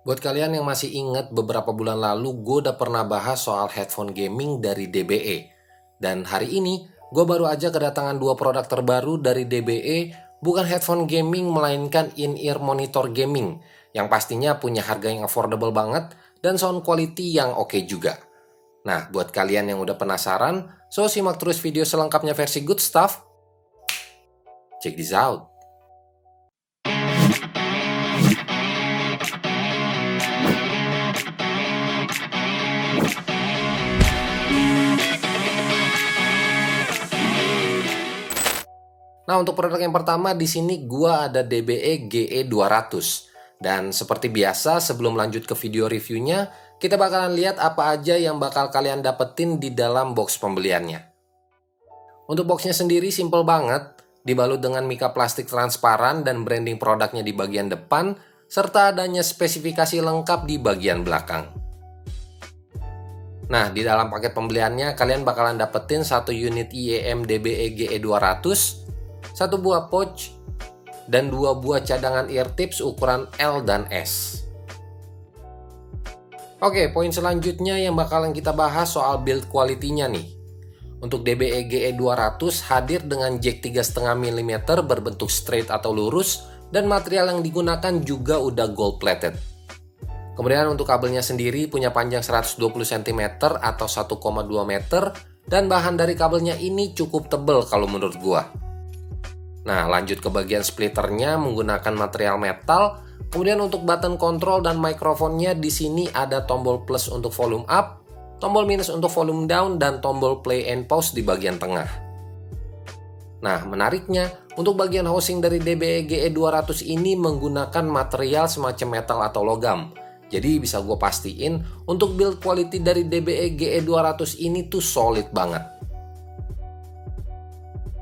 Buat kalian yang masih ingat beberapa bulan lalu gue udah pernah bahas soal headphone gaming dari DBE. Dan hari ini gue baru aja kedatangan dua produk terbaru dari DBE, bukan headphone gaming melainkan in-ear monitor gaming yang pastinya punya harga yang affordable banget dan sound quality yang oke juga. Nah, buat kalian yang udah penasaran, so simak terus video selengkapnya versi Good Stuff. Check this out. Nah, untuk produk yang pertama di sini gua ada DBE GE200. Dan seperti biasa, sebelum lanjut ke video reviewnya, kita bakalan lihat apa aja yang bakal kalian dapetin di dalam box pembeliannya. Untuk boxnya sendiri simple banget, dibalut dengan mika plastik transparan dan branding produknya di bagian depan, serta adanya spesifikasi lengkap di bagian belakang. Nah, di dalam paket pembeliannya kalian bakalan dapetin satu unit IEM DBE GE200, satu buah pouch, dan dua buah cadangan ear tips ukuran L dan S. Oke, poin selanjutnya yang bakalan kita bahas soal build quality-nya nih. Untuk DBE GE200 hadir dengan jack 3,5 mm berbentuk straight atau lurus, dan material yang digunakan juga udah gold plated. Kemudian untuk kabelnya sendiri punya panjang 120 cm atau 1,2 meter, dan bahan dari kabelnya ini cukup tebal kalau menurut gua. Nah, lanjut ke bagian splitternya menggunakan material metal. Kemudian untuk button control dan mikrofonnya di sini ada tombol plus untuk volume up, tombol minus untuk volume down, dan tombol play and pause di bagian tengah. Nah, menariknya, untuk bagian housing dari DBE GE200 ini menggunakan material semacam metal atau logam. Jadi bisa gue pastiin untuk build quality dari DBE GE200 ini tuh solid banget.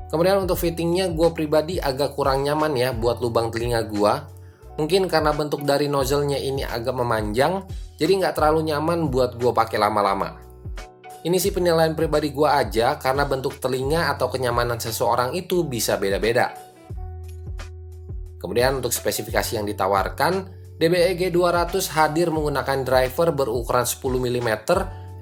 Kemudian untuk fittingnya gue pribadi agak kurang nyaman ya buat lubang telinga gue. Mungkin karena bentuk dari nozzle-nya ini agak memanjang, jadi nggak terlalu nyaman buat gue pakai lama-lama. Ini sih penilaian pribadi gue aja, karena bentuk telinga atau kenyamanan seseorang itu bisa beda-beda. Kemudian untuk spesifikasi yang ditawarkan, DBE G200 hadir menggunakan driver berukuran 10 mm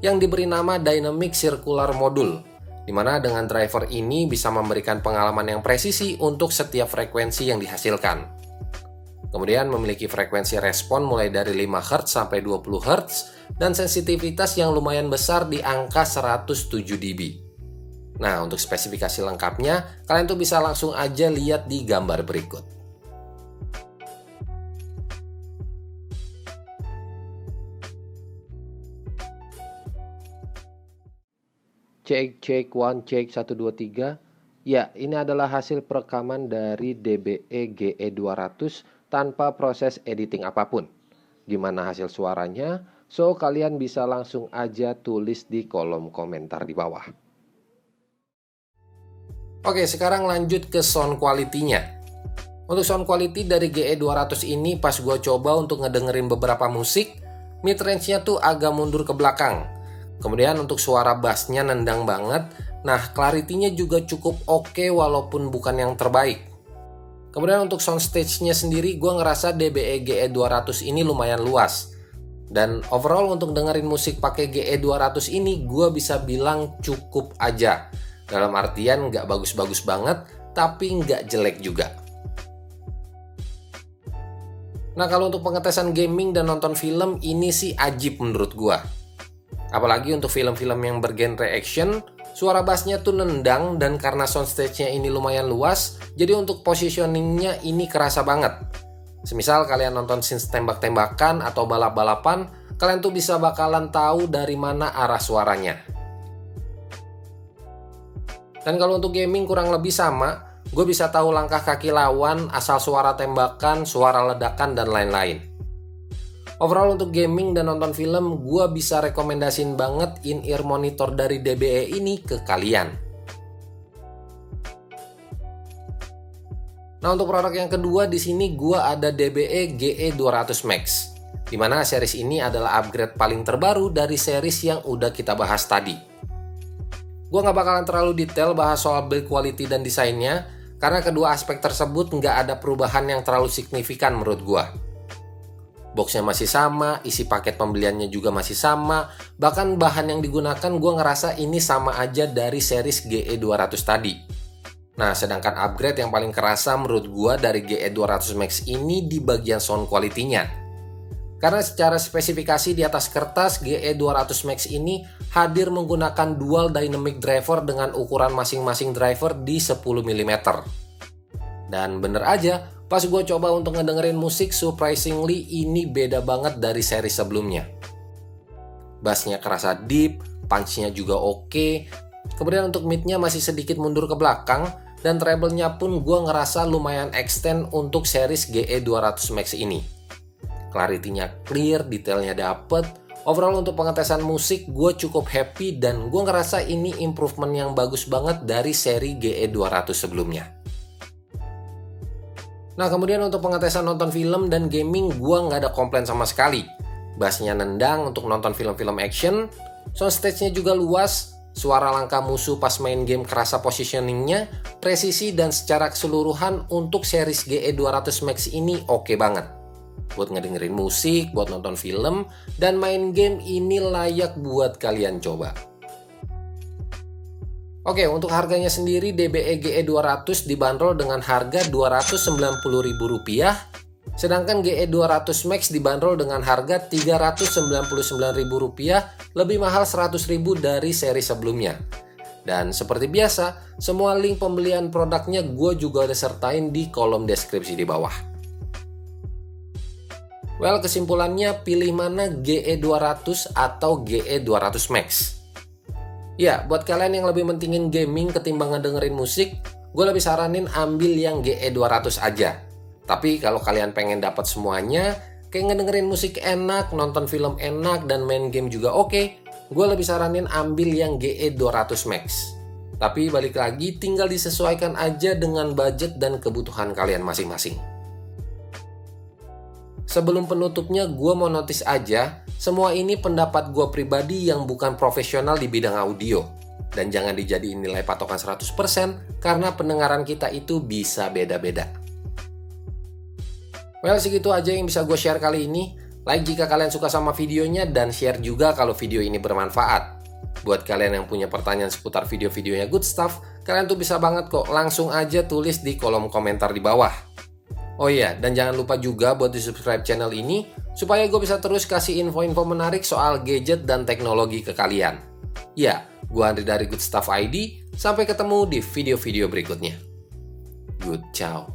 yang diberi nama Dynamic Circular Module, di mana dengan driver ini bisa memberikan pengalaman yang presisi untuk setiap frekuensi yang dihasilkan. Kemudian memiliki frekuensi respon mulai dari 5 Hz sampai 20 Hz dan sensitivitas yang lumayan besar di angka 107 dB. Nah, untuk spesifikasi lengkapnya, kalian tuh bisa langsung aja lihat di gambar berikut. Cek 1 cek 1 2 3. Ya, ini adalah hasil perekaman dari DBE GE200 tanpa proses editing apapun. Gimana hasil suaranya? So, kalian bisa langsung aja tulis di kolom komentar di bawah. Oke, sekarang lanjut ke sound quality-nya. Untuk sound quality dari GE200 ini pas gue coba untuk ngedengerin beberapa musik, mid range-nya tuh agak mundur ke belakang. Kemudian untuk suara bassnya nendang banget. Nah, clarity-nya juga cukup oke walaupun bukan yang terbaik. Kemudian untuk soundstage-nya sendiri gue ngerasa DBE GE200 ini lumayan luas. Dan overall untuk dengerin musik pakai GE200 ini gue bisa bilang cukup aja. Dalam artian nggak bagus-bagus banget, tapi nggak jelek juga. Nah, kalau untuk pengetesan gaming dan nonton film ini sih ajib menurut gue. Apalagi untuk film-film yang bergenre action, suara bassnya tuh nendang, dan karena soundstage-nya ini lumayan luas, jadi untuk positioning-nya ini kerasa banget. Semisal kalian nonton scenes tembak-tembakan atau balap-balapan, kalian tuh bisa bakalan tahu dari mana arah suaranya. Dan kalau untuk gaming kurang lebih sama, gue bisa tahu langkah kaki lawan, asal suara tembakan, suara ledakan, dan lain-lain. Overall untuk gaming dan nonton film, gue bisa rekomendasiin banget in-ear monitor dari DBE ini ke kalian. Nah, untuk produk yang kedua di sini gue ada DBE GE200 Max, dimana series ini adalah upgrade paling terbaru dari series yang udah kita bahas tadi. Gue gak bakalan terlalu detail bahas soal build quality dan desainnya, karena kedua aspek tersebut nggak ada perubahan yang terlalu signifikan menurut gue. Boxnya masih sama, isi paket pembeliannya juga masih sama, bahkan bahan yang digunakan gue ngerasa ini sama aja dari series GE200 tadi. Nah, sedangkan upgrade yang paling kerasa menurut gue dari GE200 Max ini di bagian sound quality-nya. Karena secara spesifikasi di atas kertas, GE200 Max ini hadir menggunakan dual dynamic driver dengan ukuran masing-masing driver di 10 mm. Dan bener aja, pas gue coba untuk ngedengerin musik, surprisingly ini beda banget dari seri sebelumnya. Bassnya kerasa deep, punch-nya juga oke. Kemudian untuk mid-nya masih sedikit mundur ke belakang, dan treble-nya pun gue ngerasa lumayan extend untuk series GE200 Max ini. Clarity-nya clear, detailnya dapet. Overall untuk pengetesan musik gue cukup happy dan gue ngerasa ini improvement yang bagus banget dari seri GE200 sebelumnya. Nah, kemudian untuk pengetesan nonton film dan gaming, gue nggak ada komplain sama sekali. Bassnya nendang untuk nonton film-film action, soundstage-nya juga luas, suara langkah musuh pas main game kerasa positioning-nya, presisi dan secara keseluruhan untuk series GE200 Max ini oke banget. Buat ngedengerin musik, buat nonton film, dan main game ini layak buat kalian coba. Oke, untuk harganya sendiri DBE GE200 dibanderol dengan harga Rp290.000, sedangkan GE200 Max dibanderol dengan harga Rp399.000, lebih mahal Rp100.000 dari seri sebelumnya. Dan seperti biasa, semua link pembelian produknya gue juga udah sertain di kolom deskripsi di bawah. Well, kesimpulannya pilih mana GE200 atau GE200 Max? Ya, buat kalian yang lebih mentingin gaming ketimbang ngedengerin musik, gue lebih saranin ambil yang GE200 aja. Tapi kalau kalian pengen dapat semuanya, kayak ngedengerin musik enak, nonton film enak, dan main game juga oke, gue lebih saranin ambil yang GE200 Max. Tapi balik lagi, tinggal disesuaikan aja dengan budget dan kebutuhan kalian masing-masing. Sebelum penutupnya, gue mau notice aja, semua ini pendapat gue pribadi yang bukan profesional di bidang audio. Dan jangan dijadiin nilai patokan 100% karena pendengaran kita itu bisa beda-beda. Well, segitu aja yang bisa gue share kali ini. Like jika kalian suka sama videonya dan share juga kalau video ini bermanfaat. Buat kalian yang punya pertanyaan seputar video-videonya Good Stuff, kalian tuh bisa banget kok langsung aja tulis di kolom komentar di bawah. Oh iya, dan jangan lupa juga buat di-subscribe channel ini supaya gue bisa terus kasih info-info menarik soal gadget dan teknologi ke kalian. Ya, gue Andri dari Good Stuff ID. Sampai ketemu di video-video berikutnya. Good, ciao.